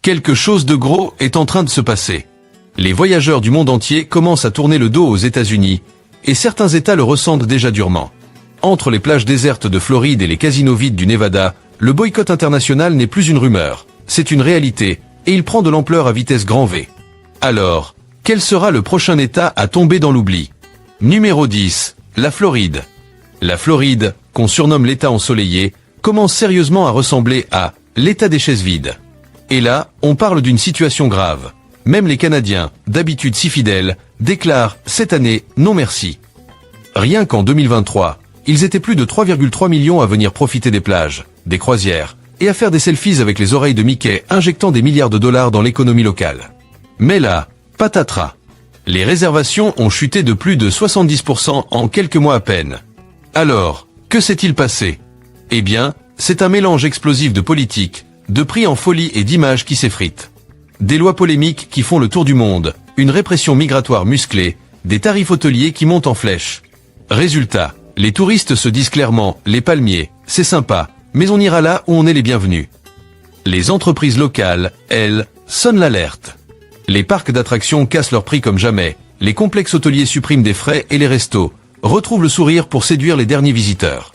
Quelque chose de gros est en train de se passer. Les voyageurs du monde entier commencent à tourner le dos aux États-Unis, et certains États le ressentent déjà durement. Entre les plages désertes de Floride et les casinos vides du Nevada, le boycott international n'est plus une rumeur, c'est une réalité, et il prend de l'ampleur à vitesse grand V. Alors, quel sera le prochain État à tomber dans l'oubli? Numéro 10, la Floride. La Floride, qu'on surnomme l'État ensoleillé, commence sérieusement à ressembler à l'État des chaises vides. Et là, on parle d'une situation grave. Même les Canadiens, d'habitude si fidèles, déclarent cette année non merci. Rien qu'en 2023, ils étaient plus de 3,3 millions à venir profiter des plages, des croisières, et à faire des selfies avec les oreilles de Mickey injectant des milliards de dollars dans l'économie locale. Mais là, patatras. Les réservations ont chuté de plus de 70% en quelques mois à peine. Alors, que s'est-il passé? Eh bien, c'est un mélange explosif de politique, de prix en folie et d'images qui s'effritent. Des lois polémiques qui font le tour du monde, une répression migratoire musclée, des tarifs hôteliers qui montent en flèche. Résultat, les touristes se disent clairement, les palmiers, c'est sympa, mais on ira là où on est les bienvenus. Les entreprises locales, elles, sonnent l'alerte. Les parcs d'attractions cassent leurs prix comme jamais, les complexes hôteliers suppriment des frais et les restos retrouvent le sourire pour séduire les derniers visiteurs.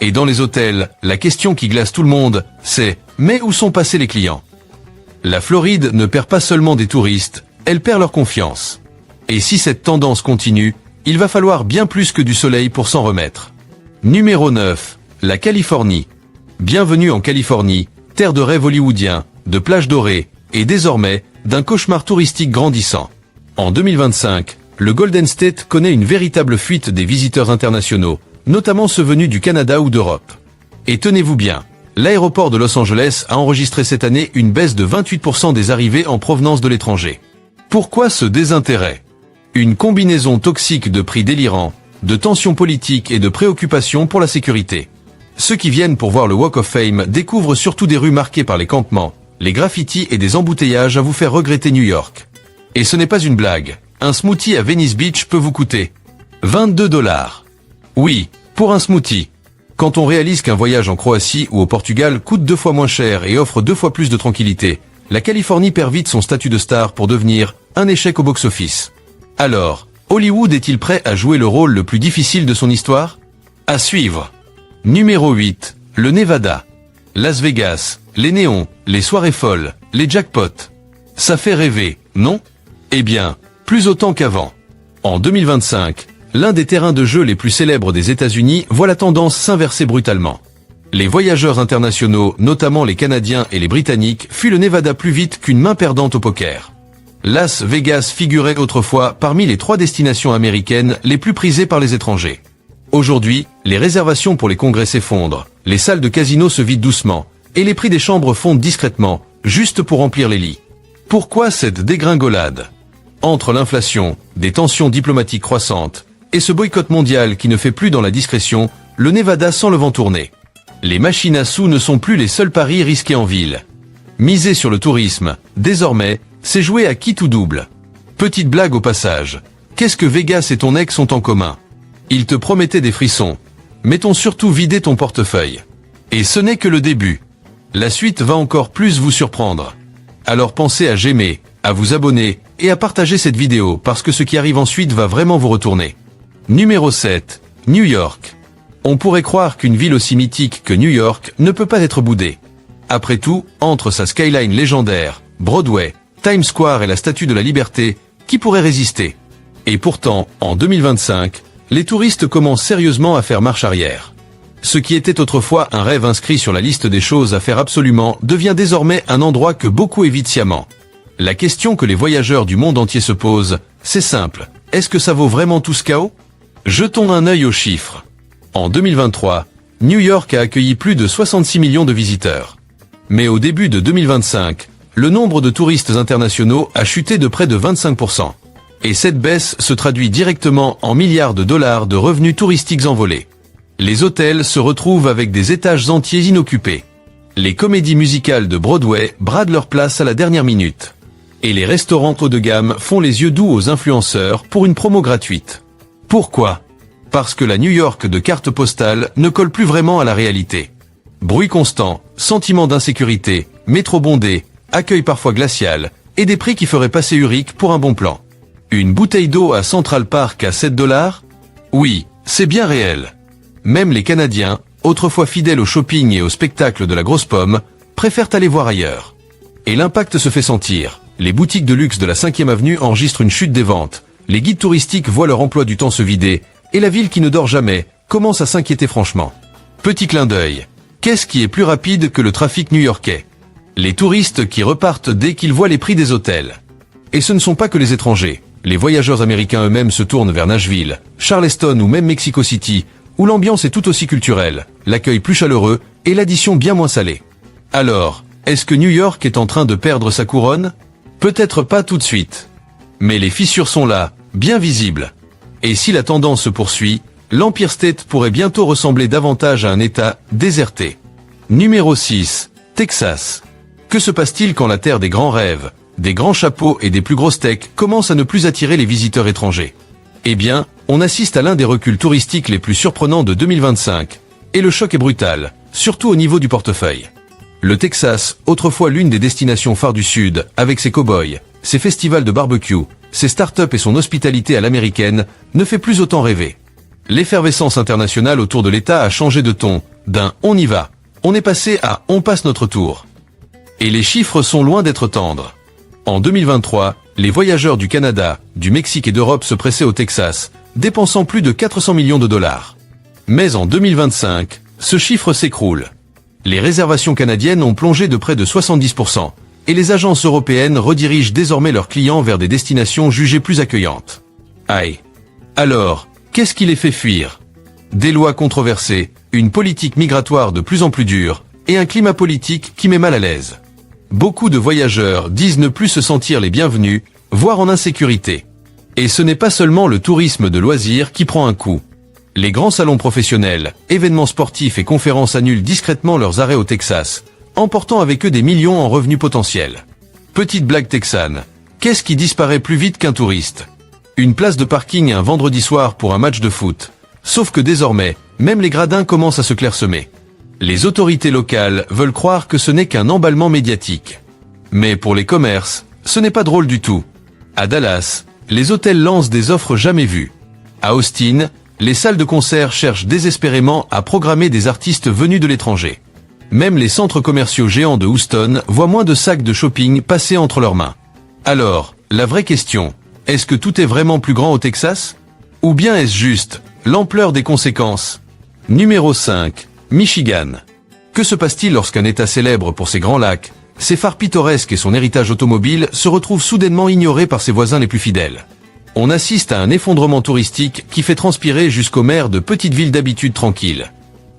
Et dans les hôtels, la question qui glace tout le monde, c'est « mais où sont passés les clients ?» La Floride ne perd pas seulement des touristes, elle perd leur confiance. Et si cette tendance continue, il va falloir bien plus que du soleil pour s'en remettre. Numéro 9, la Californie. Bienvenue en Californie, terre de rêve hollywoodien, de plages dorées, et désormais, d'un cauchemar touristique grandissant. En 2025, le Golden State connaît une véritable fuite des visiteurs internationaux, notamment ceux venus du Canada ou d'Europe. Et tenez-vous bien, l'aéroport de Los Angeles a enregistré cette année une baisse de 28% des arrivées en provenance de l'étranger. Pourquoi ce désintérêt? Une combinaison toxique de prix délirants, de tensions politiques et de préoccupations pour la sécurité. Ceux qui viennent pour voir le Walk of Fame découvrent surtout des rues marquées par les campements, les graffitis et des embouteillages à vous faire regretter New York. Et ce n'est pas une blague, un smoothie à Venice Beach peut vous coûter 22 $. Oui, pour un smoothie. Quand on réalise qu'un voyage en Croatie ou au Portugal coûte 2 fois moins cher et offre 2 fois plus de tranquillité, la Californie perd vite son statut de star pour devenir un échec au box-office. Alors, Hollywood est-il prêt à jouer le rôle le plus difficile de son histoire? À suivre. Numéro 8, le Nevada. Las Vegas, les néons, les soirées folles, les jackpots. Ça fait rêver, non? Eh bien, plus autant qu'avant. En 2025, l'un des terrains de jeu les plus célèbres des États-Unis voit la tendance s'inverser brutalement. Les voyageurs internationaux, notamment les Canadiens et les Britanniques, fuient le Nevada plus vite qu'une main perdante au poker. Las Vegas figurait autrefois parmi les 3 destinations américaines les plus prisées par les étrangers. Aujourd'hui, les réservations pour les congrès s'effondrent, les salles de casino se vident doucement, et les prix des chambres fondent discrètement, juste pour remplir les lits. Pourquoi cette dégringolade? Entre l'inflation, des tensions diplomatiques croissantes, et ce boycott mondial qui ne fait plus dans la discrétion, le Nevada sent le vent tourner. Les machines à sous ne sont plus les seuls paris risqués en ville. Miser sur le tourisme, désormais, c'est jouer à qui tout double. Petite blague au passage. Qu'est-ce que Vegas et ton ex ont en commun? Ils te promettaient des frissons. Mais t'ont surtout vidé ton portefeuille. Et ce n'est que le début. La suite va encore plus vous surprendre. Alors pensez à j'aimer, à vous abonner, et à partager cette vidéo parce que ce qui arrive ensuite va vraiment vous retourner. Numéro 7, New York. On pourrait croire qu'une ville aussi mythique que New York ne peut pas être boudée. Après tout, entre sa skyline légendaire, Broadway, Times Square et la Statue de la Liberté, qui pourrait résister? Et pourtant, en 2025, les touristes commencent sérieusement à faire marche arrière. Ce qui était autrefois un rêve inscrit sur la liste des choses à faire absolument devient désormais un endroit que beaucoup évitent sciemment. La question que les voyageurs du monde entier se posent, c'est simple. Est-ce que ça vaut vraiment tout ce chaos? Jetons un œil aux chiffres. En 2023, New York a accueilli plus de 66 millions de visiteurs. Mais au début de 2025, le nombre de touristes internationaux a chuté de près de 25%. Et cette baisse se traduit directement en milliards de dollars de revenus touristiques envolés. Les hôtels se retrouvent avec des étages entiers inoccupés. Les comédies musicales de Broadway bradent leur place à la dernière minute. Et les restaurants haut de gamme font les yeux doux aux influenceurs pour une promo gratuite. Pourquoi? Parce que la New York de carte postale ne colle plus vraiment à la réalité. Bruit constant, sentiment d'insécurité, métro bondé, accueil parfois glacial, et des prix qui feraient passer Uric pour un bon plan. Une bouteille d'eau à Central Park à 7 $? Oui, c'est bien réel. Même les Canadiens, autrefois fidèles au shopping et au spectacle de la grosse pomme, préfèrent aller voir ailleurs. Et l'impact se fait sentir. Les boutiques de luxe de la 5e avenue enregistrent une chute des ventes, les guides touristiques voient leur emploi du temps se vider, et la ville qui ne dort jamais commence à s'inquiéter franchement. Petit clin d'œil. Qu'est-ce qui est plus rapide que le trafic new-yorkais? Les touristes qui repartent dès qu'ils voient les prix des hôtels. Et ce ne sont pas que les étrangers. Les voyageurs américains eux-mêmes se tournent vers Nashville, Charleston ou même Mexico City, où l'ambiance est tout aussi culturelle, l'accueil plus chaleureux et l'addition bien moins salée. Alors, est-ce que New York est en train de perdre sa couronne? Peut-être pas tout de suite. Mais les fissures sont là, bien visibles. Et si la tendance se poursuit, l'Empire State pourrait bientôt ressembler davantage à un État déserté. Numéro 6. Texas. Que se passe-t-il quand la terre des grands rêves, des grands chapeaux et des plus grosses steaks commence à ne plus attirer les visiteurs étrangers? Eh bien, on assiste à l'un des reculs touristiques les plus surprenants de 2025. Et le choc est brutal, surtout au niveau du portefeuille. Le Texas, autrefois l'une des destinations phares du Sud, avec ses cow-boys, ses festivals de barbecue, ses start-up et son hospitalité à l'américaine, ne fait plus autant rêver. L'effervescence internationale autour de l'État a changé de ton, d'un « on y va », on est passé à « on passe notre tour ». Et les chiffres sont loin d'être tendres. En 2023, les voyageurs du Canada, du Mexique et d'Europe se pressaient au Texas, dépensant plus de 400 millions de dollars. Mais en 2025, ce chiffre s'écroule. Les réservations canadiennes ont plongé de près de 70%, et les agences européennes redirigent désormais leurs clients vers des destinations jugées plus accueillantes. Aïe. Alors, qu'est-ce qui les fait fuir? Des lois controversées, une politique migratoire de plus en plus dure, et un climat politique qui met mal à l'aise. Beaucoup de voyageurs disent ne plus se sentir les bienvenus, voire en insécurité. Et ce n'est pas seulement le tourisme de loisirs qui prend un coup. Les grands salons professionnels, événements sportifs et conférences annulent discrètement leurs arrêts au Texas, emportant avec eux des millions en revenus potentiels. Petite blague texane. Qu'est-ce qui disparaît plus vite qu'un touriste? Une place de parking un vendredi soir pour un match de foot. Sauf que désormais, même les gradins commencent à se clairsemer. Les autorités locales veulent croire que ce n'est qu'un emballement médiatique. Mais pour les commerces, ce n'est pas drôle du tout. À Dallas, les hôtels lancent des offres jamais vues. À Austin, les salles de concert cherchent désespérément à programmer des artistes venus de l'étranger. Même les centres commerciaux géants de Houston voient moins de sacs de shopping passer entre leurs mains. Alors, la vraie question, est-ce que tout est vraiment plus grand au Texas? Ou bien est-ce juste l'ampleur des conséquences? Numéro 5. Michigan. Que se passe-t-il lorsqu'un État célèbre pour ses grands lacs, ses phares pittoresques et son héritage automobile se retrouve soudainement ignoré par ses voisins les plus fidèles? On assiste à un effondrement touristique qui fait transpirer jusqu'aux maires de petites villes d'habitude tranquilles.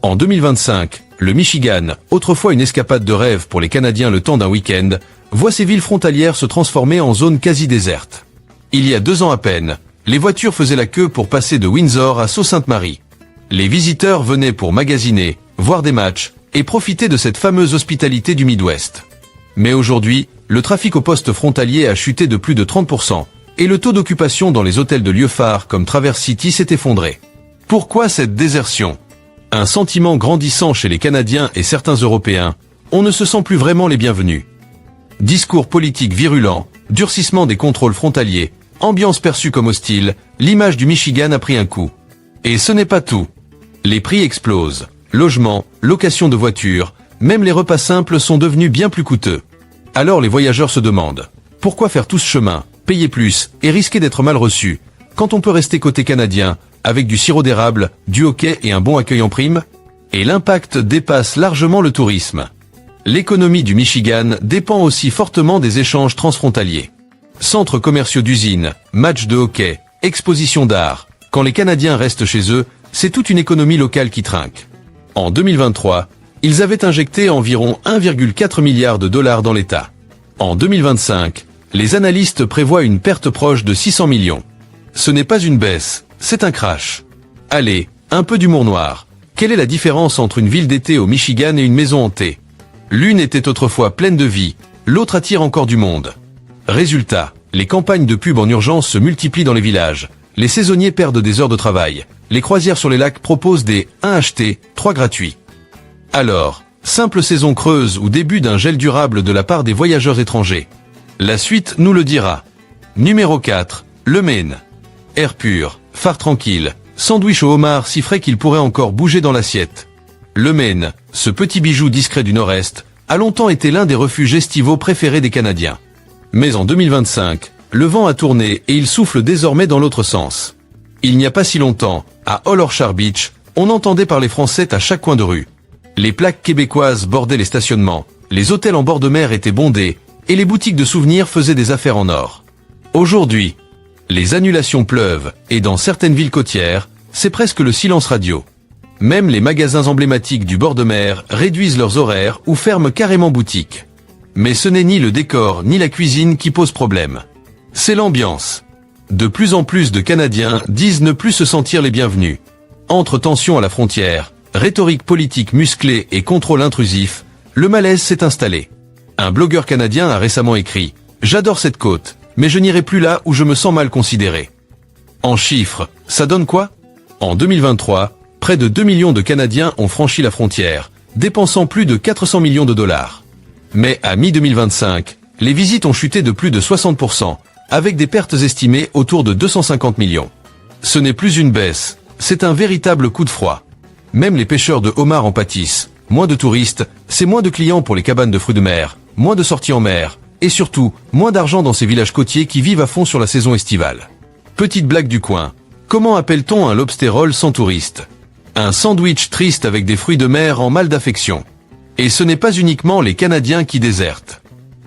En 2025, le Michigan, autrefois une escapade de rêve pour les Canadiens le temps d'un week-end, voit ses villes frontalières se transformer en zones quasi désertes. Il y a 2 ans à peine, les voitures faisaient la queue pour passer de Windsor à Sault-Sainte-Marie. Les visiteurs venaient pour magasiner, voir des matchs et profiter de cette fameuse hospitalité du Midwest. Mais aujourd'hui, le trafic au poste frontalier a chuté de plus de 30%, et le taux d'occupation dans les hôtels de lieux phares comme Traverse City s'est effondré. Pourquoi cette désertion? Un sentiment grandissant chez les Canadiens et certains Européens, on ne se sent plus vraiment les bienvenus. Discours politiques virulents, durcissement des contrôles frontaliers, ambiance perçue comme hostile, l'image du Michigan a pris un coup. Et ce n'est pas tout. Les prix explosent. Logements, location de voitures, même les repas simples sont devenus bien plus coûteux. Alors les voyageurs se demandent, pourquoi faire tout ce chemin, payer plus et risquer d'être mal reçu, quand on peut rester côté canadien, avec du sirop d'érable, du hockey et un bon accueil en prime? Et l'impact dépasse largement le tourisme. L'économie du Michigan dépend aussi fortement des échanges transfrontaliers. Centres commerciaux d'usines, matchs de hockey, expositions d'art. Quand les Canadiens restent chez eux, c'est toute une économie locale qui trinque. En 2023, ils avaient injecté environ 1,4 milliard de dollars dans l'État. En 2025, les analystes prévoient une perte proche de 600 millions. Ce n'est pas une baisse, c'est un crash. Allez, un peu d'humour noir. Quelle est la différence entre une ville d'été au Michigan et une maison hantée? L'une était autrefois pleine de vie, l'autre attire encore du monde. Résultat, les campagnes de pub en urgence se multiplient dans les villages. Les saisonniers perdent des heures de travail. Les croisières sur les lacs proposent des 1 acheté, 3 gratuits. Alors, Simple saison creuse ou début d'un gel durable de la part des voyageurs étrangers? La suite nous le dira. Numéro 4, le Maine. Air pur, phare tranquille, sandwich au homard si frais qu'il pourrait encore bouger dans l'assiette. Le Maine, ce petit bijou discret du Nord-Est, a longtemps été l'un des refuges estivaux préférés des Canadiens. Mais en 2025, le vent a tourné et il souffle désormais dans l'autre sens. Il n'y a pas si longtemps, à All Orchard Beach, on entendait parler français à chaque coin de rue. Les plaques québécoises bordaient les stationnements, les hôtels en bord de mer étaient bondés, et les boutiques de souvenirs faisaient des affaires en or. Aujourd'hui, les annulations pleuvent, et dans certaines villes côtières, c'est presque le silence radio. Même les magasins emblématiques du bord de mer réduisent leurs horaires ou ferment carrément boutique. Mais ce n'est ni le décor ni la cuisine qui posent problème. C'est l'ambiance. De plus en plus de Canadiens disent ne plus se sentir les bienvenus. Entre tensions à la frontière, rhétorique politique musclée et contrôle intrusif, le malaise s'est installé. Un blogueur canadien a récemment écrit « J'adore cette côte, mais je n'irai plus là où je me sens mal considéré ». En chiffres, ça donne quoi? En 2023, près de 2 millions de Canadiens ont franchi la frontière, dépensant plus de 400 millions de dollars. Mais à mi-2025, les visites ont chuté de plus de 60%, avec des pertes estimées autour de 250 millions. Ce n'est plus une baisse, c'est un véritable coup de froid. Même les pêcheurs de homards en pâtissent. Moins de touristes, c'est moins de clients pour les cabanes de fruits de mer, moins de sorties en mer, et surtout, moins d'argent dans ces villages côtiers qui vivent à fond sur la saison estivale. Petite blague du coin. Comment appelle-t-on un lobster roll sans touristes? Un sandwich triste avec des fruits de mer en mal d'affection. Et ce n'est pas uniquement les Canadiens qui désertent.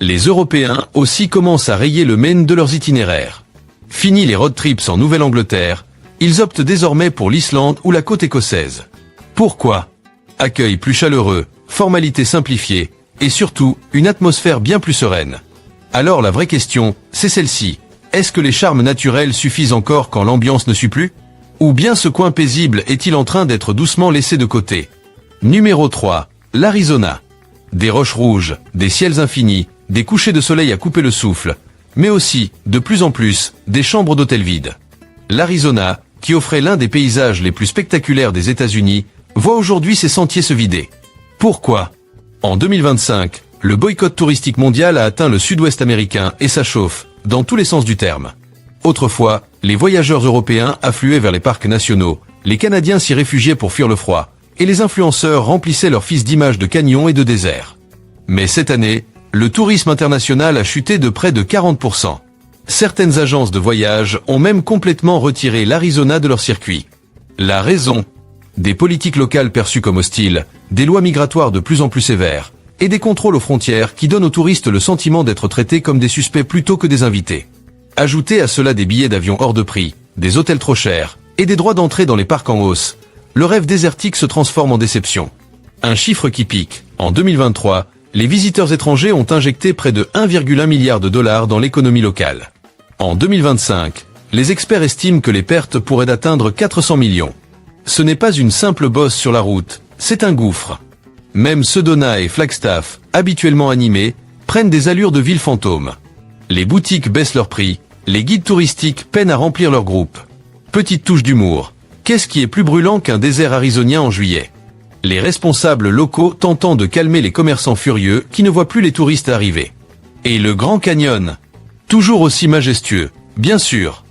Les Européens aussi commencent à rayer le Maine de leurs itinéraires. Fini les road trips en Nouvelle-Angleterre, ils optent désormais pour l'Islande ou la côte écossaise. Pourquoi? Accueil plus chaleureux, formalités simplifiées, et surtout, une atmosphère bien plus sereine. Alors la vraie question, c'est celle-ci. Est-ce que les charmes naturels suffisent encore quand l'ambiance ne suit plus? Ou bien ce coin paisible est-il en train d'être doucement laissé de côté? Numéro 3, l'Arizona. Des roches rouges, des ciels infinis, des couchers de soleil à couper le souffle, mais aussi, de plus en plus, des chambres d'hôtel vides. L'Arizona, qui offrait l'un des paysages les plus spectaculaires des États-Unis, voit aujourd'hui ses sentiers se vider. Pourquoi? En 2025, le boycott touristique mondial a atteint le sud-ouest américain et ça chauffe, dans tous les sens du terme. Autrefois, les voyageurs européens affluaient vers les parcs nationaux, les Canadiens s'y réfugiaient pour fuir le froid, et les influenceurs remplissaient leurs fils d'images de canyons et de déserts. Mais cette année, le tourisme international a chuté de près de 40%. Certaines agences de voyage ont même complètement retiré l'Arizona de leur circuit. La raison? Des politiques locales perçues comme hostiles, des lois migratoires de plus en plus sévères, et des contrôles aux frontières qui donnent aux touristes le sentiment d'être traités comme des suspects plutôt que des invités. Ajoutez à cela des billets d'avion hors de prix, des hôtels trop chers, et des droits d'entrée dans les parcs en hausse, le rêve désertique se transforme en déception. Un chiffre qui pique, en 2023, les visiteurs étrangers ont injecté près de 1,1 milliard de dollars dans l'économie locale. En 2025, les experts estiment que les pertes pourraient atteindre 400 millions. Ce n'est pas une simple bosse sur la route, c'est un gouffre. Même Sedona et Flagstaff, habituellement animés, prennent des allures de villes fantômes. Les boutiques baissent leurs prix, les guides touristiques peinent à remplir leurs groupes. Petite touche d'humour, qu'est-ce qui est plus brûlant qu'un désert arizonien en juillet? Les responsables locaux tentant de calmer les commerçants furieux qui ne voient plus les touristes arriver. Et le Grand Canyon, toujours aussi majestueux, bien sûr.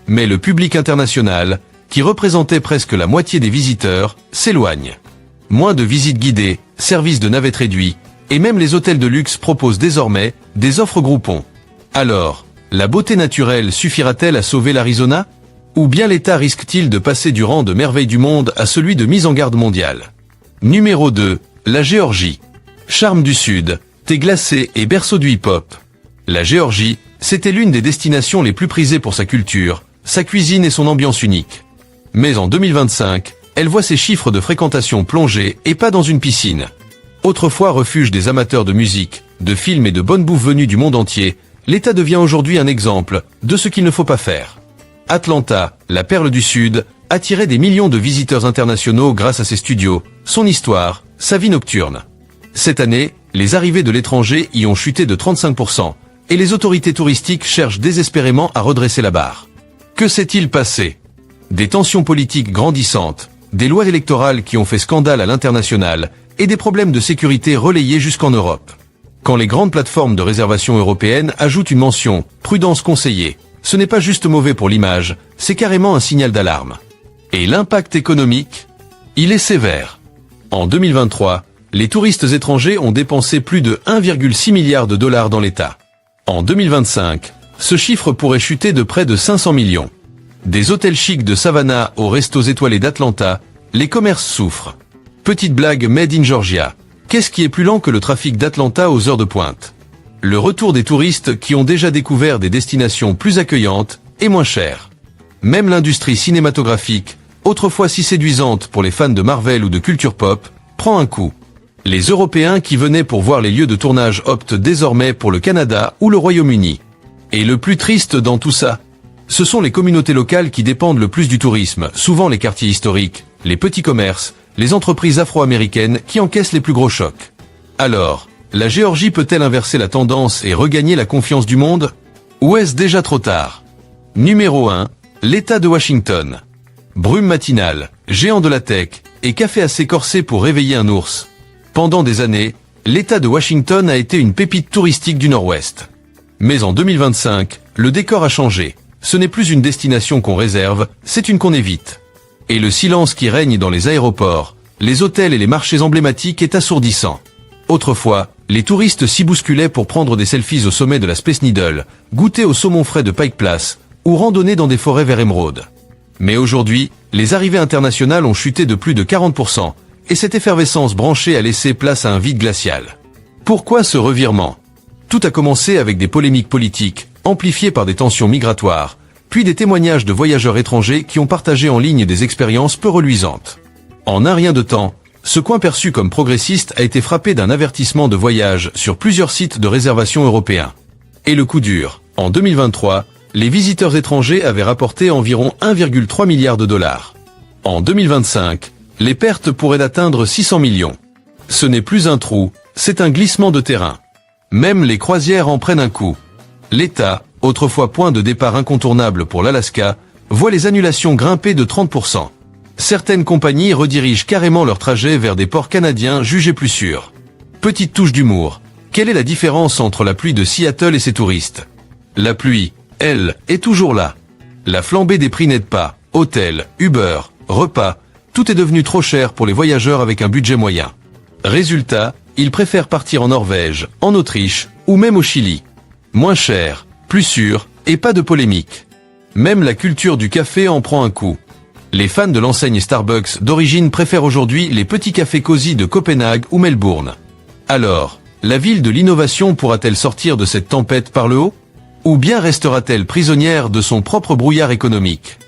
Mais le public international, qui représentait presque la moitié des visiteurs, s'éloigne. Moins de visites guidées, services de navettes réduits, et même les hôtels de luxe proposent désormais des offres groupons. Alors, la beauté naturelle suffira-t-elle à sauver l'Arizona? Ou bien l'État risque-t-il de passer du rang de merveille du monde à celui de mise en garde mondiale? Numéro 2, la Géorgie. Charme du Sud, thé glacé et berceau du hip-hop. La Géorgie, c'était l'une des destinations les plus prisées pour sa culture, sa cuisine et son ambiance unique. Mais en 2025, elle voit ses chiffres de fréquentation plonger et pas dans une piscine. Autrefois refuge des amateurs de musique, de films et de bonne bouffe venus du monde entier, l'État devient aujourd'hui un exemple de ce qu'il ne faut pas faire. Atlanta, la perle du Sud, attirait des millions de visiteurs internationaux grâce à ses studios, son histoire, sa vie nocturne. Cette année, les arrivées de l'étranger y ont chuté de 35%, et les autorités touristiques cherchent désespérément à redresser la barre. Que s'est-il passé? Des tensions politiques grandissantes, des lois électorales qui ont fait scandale à l'international, et des problèmes de sécurité relayés jusqu'en Europe. Quand les grandes plateformes de réservation européennes ajoutent une mention « Prudence conseillée », ce n'est pas juste mauvais pour l'image, c'est carrément un signal d'alarme. Et l'impact économique? Il est sévère. En 2023, les touristes étrangers ont dépensé plus de 1,6 milliard de dollars dans l'État. En 2025, ce chiffre pourrait chuter de près de 500 millions. Des hôtels chics de Savannah aux restos étoilés d'Atlanta, les commerces souffrent. Petite blague made in Georgia. Qu'est-ce qui est plus lent que le trafic d'Atlanta aux heures de pointe? Le retour des touristes qui ont déjà découvert des destinations plus accueillantes et moins chères. Même l'industrie cinématographique, autrefois si séduisante pour les fans de Marvel ou de culture pop, prend un coup. Les Européens qui venaient pour voir les lieux de tournage optent désormais pour le Canada ou le Royaume-Uni. Et le plus triste dans tout ça, ce sont les communautés locales qui dépendent le plus du tourisme, souvent les quartiers historiques, les petits commerces, les entreprises afro-américaines qui encaissent les plus gros chocs. Alors, la Géorgie peut-elle inverser la tendance et regagner la confiance du monde? Ou est-ce déjà trop tard? Numéro 1, l'État de Washington. Brume matinale, géant de la tech, et café assez corsé pour réveiller un ours. Pendant des années, l'État de Washington a été une pépite touristique du Nord-Ouest. Mais en 2025, le décor a changé. Ce n'est plus une destination qu'on réserve, c'est une qu'on évite. Et le silence qui règne dans les aéroports, les hôtels et les marchés emblématiques est assourdissant. Autrefois, les touristes s'y bousculaient pour prendre des selfies au sommet de la Space Needle, goûter au saumon frais de Pike Place, ou randonner dans des forêts vers émeraude. Mais aujourd'hui, les arrivées internationales ont chuté de plus de 40%, et cette effervescence branchée a laissé place à un vide glacial. Pourquoi ce revirement? Tout a commencé avec des polémiques politiques, amplifiées par des tensions migratoires, puis des témoignages de voyageurs étrangers qui ont partagé en ligne des expériences peu reluisantes. En un rien de temps, ce coin perçu comme progressiste a été frappé d'un avertissement de voyage sur plusieurs sites de réservation européens. Et le coup dur, en 2023, les visiteurs étrangers avaient rapporté environ 1,3 milliard de dollars. En 2025, les pertes pourraient atteindre 600 millions. Ce n'est plus un trou, c'est un glissement de terrain. Même les croisières en prennent un coup. L'État, autrefois point de départ incontournable pour l'Alaska, voit les annulations grimper de 30%. Certaines compagnies redirigent carrément leur trajet vers des ports canadiens jugés plus sûrs. Petite touche d'humour. Quelle est la différence entre la pluie de Seattle et ses touristes? La pluie, elle, est toujours là. La flambée des prix n'aide pas. Hôtels, Uber, repas, tout est devenu trop cher pour les voyageurs avec un budget moyen. Résultat, ils préfèrent partir en Norvège, en Autriche, ou même au Chili. Moins cher, plus sûr, et pas de polémique. Même la culture du café en prend un coup. Les fans de l'enseigne Starbucks d'origine préfèrent aujourd'hui les petits cafés cosy de Copenhague ou Melbourne. Alors, la ville de l'innovation pourra-t-elle sortir de cette tempête par le haut? Ou bien restera-t-elle prisonnière de son propre brouillard économique?